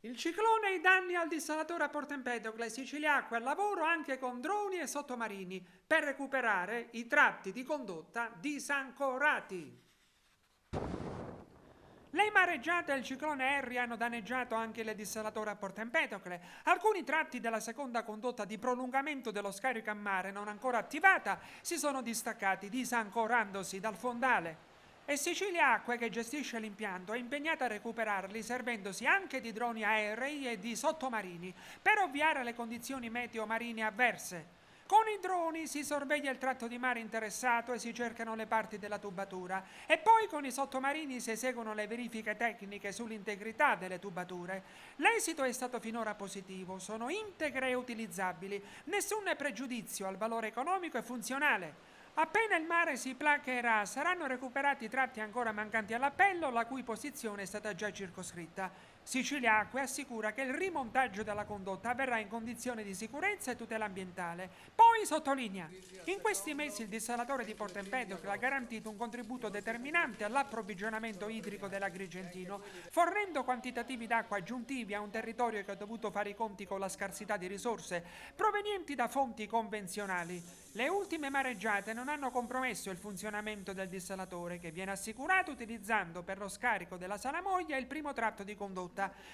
Il ciclone e i danni al dissalatore a Porto Empedocle, Siciliacque al lavoro anche con droni e sottomarini per recuperare i tratti di condotta disancorati. Le mareggiate e il ciclone Harry hanno danneggiato anche le dissalatori a Porto Empedocle. Alcuni tratti della seconda condotta di prolungamento dello scarico a mare non ancora attivata si sono distaccati disancorandosi dal fondale. E Sicilia Acque, che gestisce l'impianto, è impegnata a recuperarli servendosi anche di droni aerei e di sottomarini per ovviare alle condizioni meteo marine avverse. Con i droni si sorveglia il tratto di mare interessato e si cercano le parti della tubatura e poi con i sottomarini si eseguono le verifiche tecniche sull'integrità delle tubature. L'esito è stato finora positivo, sono integre e utilizzabili, nessun pregiudizio al valore economico e funzionale. Appena il mare si placherà, saranno recuperati i tratti ancora mancanti all'appello, la cui posizione è stata già circoscritta. Siciliacque assicura che il rimontaggio della condotta avverrà in condizioni di sicurezza e tutela ambientale. Poi sottolinea: in questi mesi il dissalatore di Porto Empedocle ha garantito un contributo determinante all'approvvigionamento idrico dell'Agrigentino, fornendo quantitativi d'acqua aggiuntivi a un territorio che ha dovuto fare i conti con la scarsità di risorse provenienti da fonti convenzionali. Le ultime mareggiate non hanno compromesso il funzionamento del dissalatore, che viene assicurato utilizzando per lo scarico della Salamoglia il primo tratto di condotta,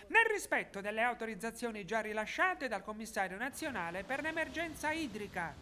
nel rispetto delle autorizzazioni già rilasciate dal Commissario nazionale per l'emergenza idrica.